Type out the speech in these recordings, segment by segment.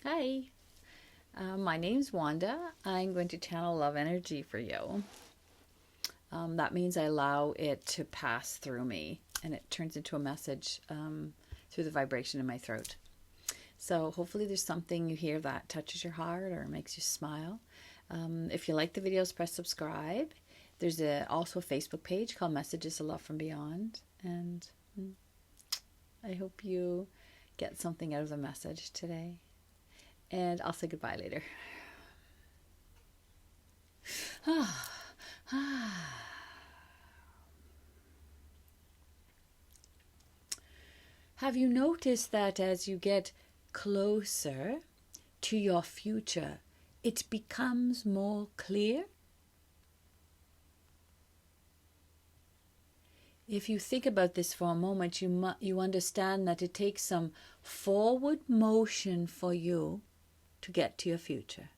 Hi, my name's Wanda. I'm going to channel love energy for you. That means I allow it to pass through me and it turns into a message through the vibration in my throat. So hopefully there's something you hear that touches your heart or makes you smile. If you like the videos, press subscribe. There's also a Facebook page called Messages of Love from Beyond. And I hope you get something out of the message today. And I'll say goodbye later. Have you noticed that as you get closer to your future, it becomes more clear? If you think about this for a moment, you understand that it takes some forward motion for you to get to your future.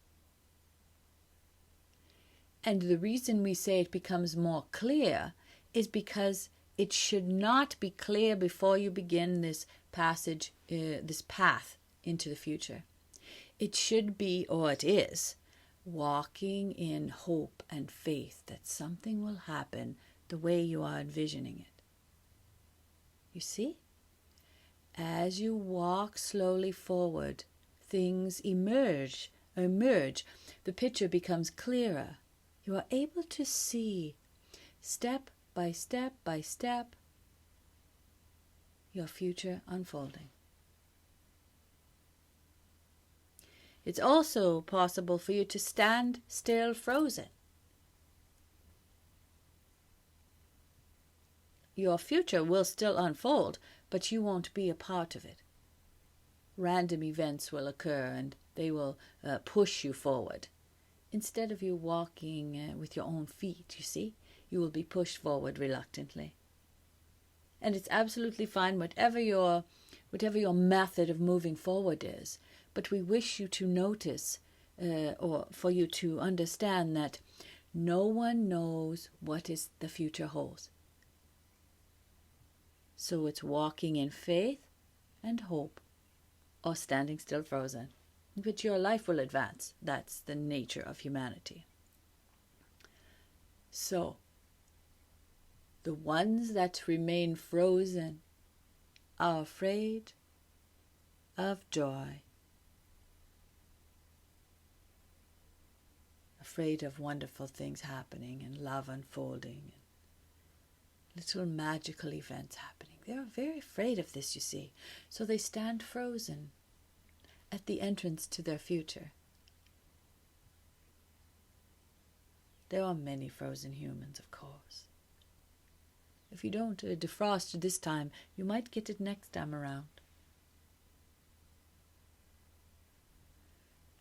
And the reason we say it becomes more clear is because it should not be clear before you begin this passage, this path into the future. It should be, or it is, walking in hope and faith that something will happen the way you are envisioning it. You see? As you walk slowly forward, things emerge. The picture becomes clearer. You are able to see, step by step by step, your future unfolding. It's also possible for you to stand still frozen. Your future will still unfold, but you won't be a part of it. Random events will occur and they will push you forward. Instead of you walking with your own feet, you see, you will be pushed forward reluctantly. And it's absolutely fine, whatever your method of moving forward is. But we wish you to notice, or for you to understand that no one knows what the future holds. So it's walking in faith and hope, or standing still frozen. But your life will advance. That's the nature of humanity. So, the ones that remain frozen are afraid of joy, afraid of wonderful things happening and love unfolding, and little magical events happening. They're very afraid of this, you see. So they stand frozen at the entrance to their future. There are many frozen humans, of course. If you don't defrost this time, you might get it next time around.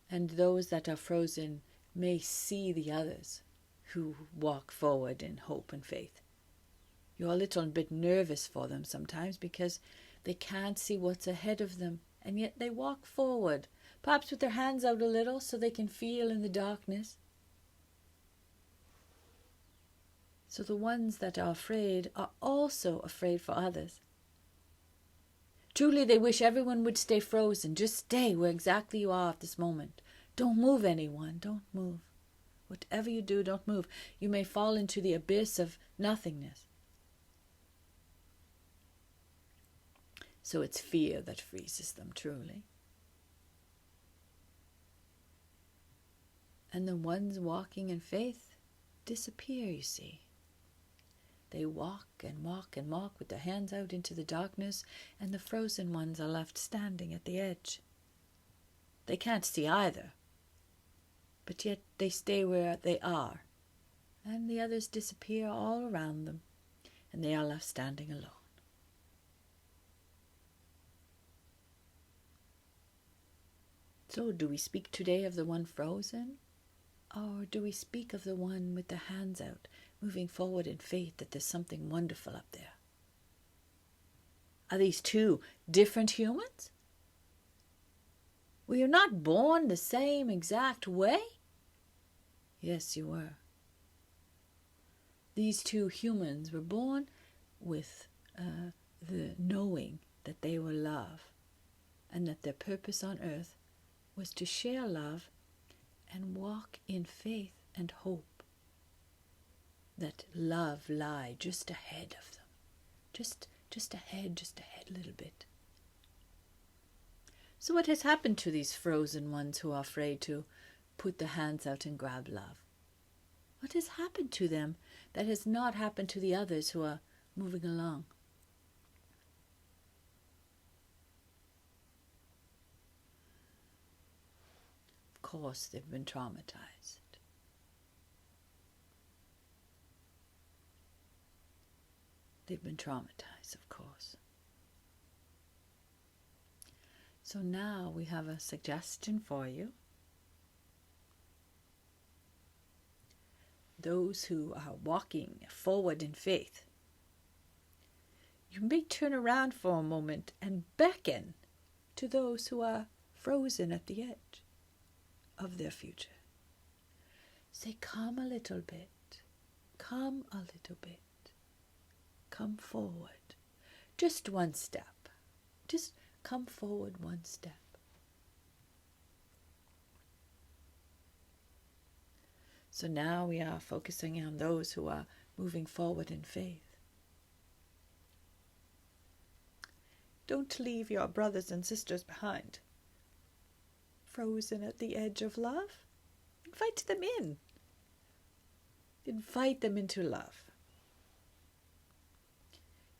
And those that are frozen may see the others who walk forward in hope and faith. You're a little bit nervous for them sometimes because they can't see what's ahead of them, and yet they walk forward, perhaps with their hands out a little so they can feel in the darkness. So the ones that are afraid are also afraid for others. Truly, they wish everyone would stay frozen. Just stay where exactly you are at this moment. Don't move, anyone. Don't move. Whatever you do, don't move. You may fall into the abyss of nothingness. So it's fear that freezes them, truly. And the ones walking in faith disappear, you see. They walk and walk and walk with their hands out into the darkness, and the frozen ones are left standing at the edge. They can't see either, but yet they stay where they are, and the others disappear all around them, and they are left standing alone. So do we speak today of the one frozen, or do we speak of the one with the hands out, moving forward in faith that there's something wonderful up there? Are these two different humans? Were you not born the same exact way? Yes, you were. These two humans were born with the knowing that they were love and that their purpose on earth was to share love and walk in faith and hope that love lie just ahead of them. Just ahead a little bit. So what has happened to these frozen ones who are afraid to put their hands out and grab love? What has happened to them that has not happened to the others who are moving along? Of course, they've been traumatized. They've been traumatized, of course. So now we have a suggestion for you. Those who are walking forward in faith, you may turn around for a moment and beckon to those who are frozen at the edge of their future. Say, come a little bit, come a little bit, come forward. Just one step. Just come forward one step. So now we are focusing on those who are moving forward in faith. Don't leave your brothers and sisters behind, frozen at the edge of love. Invite them in. Invite them into love.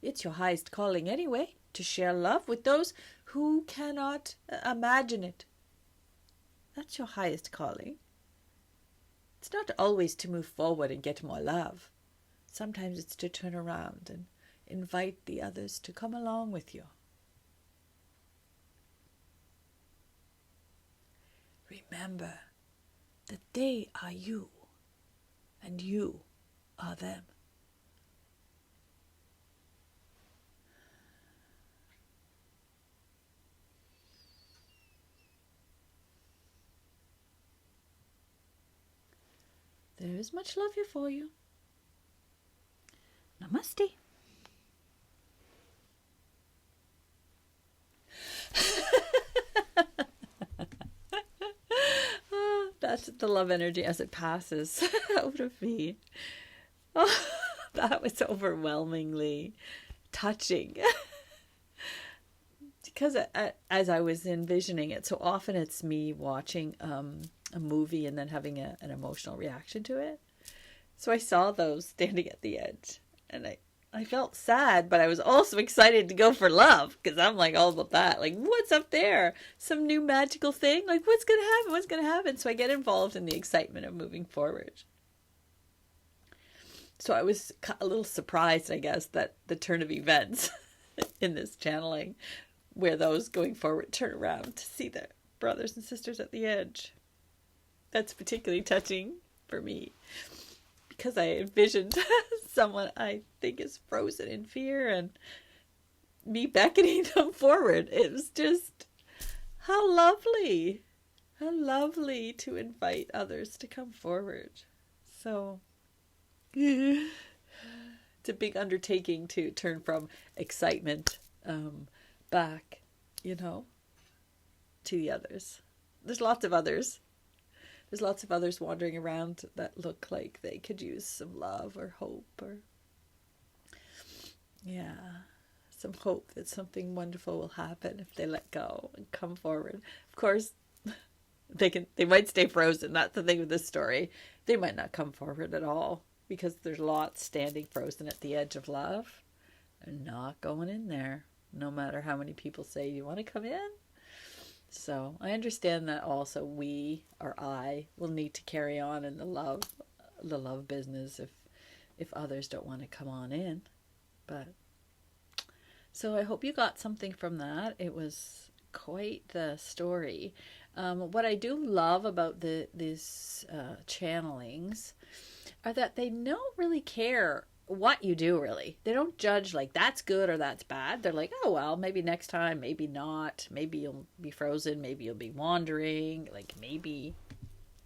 It's your highest calling anyway, to share love with those who cannot imagine it. That's your highest calling. It's not always to move forward and get more love. Sometimes it's to turn around and invite the others to come along with you. Remember that they are you and you are them. There is much love here for you. Namaste. That's the love energy as it passes out of me. Oh, that was overwhelmingly touching. Because as I was envisioning it, so often it's me watching a movie and then having an emotional reaction to it. So I saw those standing at the edge, and I felt sad, but I was also excited to go for love, because I'm like all about that. Like, what's up there? Some new magical thing? Like, what's going to happen? What's going to happen? So I get involved in the excitement of moving forward. So I was a little surprised, I guess, that the turn of events in this channeling, where those going forward turn around to see their brothers and sisters at the edge. That's particularly touching for me, because I envisioned someone I think is frozen in fear and me beckoning them forward. It was just, how lovely to invite others to come forward. So it's a big undertaking to turn from excitement back, to the others. There's lots of others. There's lots of others wandering around that look like they could use some love or hope, or some hope that something wonderful will happen if they let go and come forward. Of course, they might stay frozen. That's the thing with this story. They might not come forward at all, because there's lots standing frozen at the edge of love and not going in there, no matter how many people say, you want to come in? So I understand that also we, or I, will need to carry on in the love business if others don't want to come on in. But so I hope you got something from that. It was quite the story. What I do love about these channelings are that they don't really care what you do, really. They don't judge like that's good or that's bad. They're like, oh well, maybe next time, maybe not, maybe you'll be frozen, maybe you'll be wandering, like maybe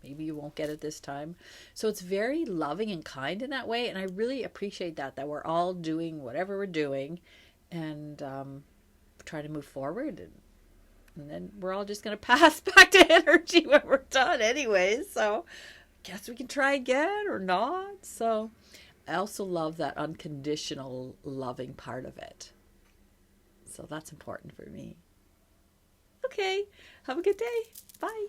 you won't get it this time. So it's very loving and kind in that way, and I really appreciate that we're all doing whatever we're doing and try to move forward and And then we're all just going to pass back to energy when we're done anyway. So guess we can try again or not. So I also love that unconditional loving part of it. So that's important for me. Okay. Have a good day. Bye.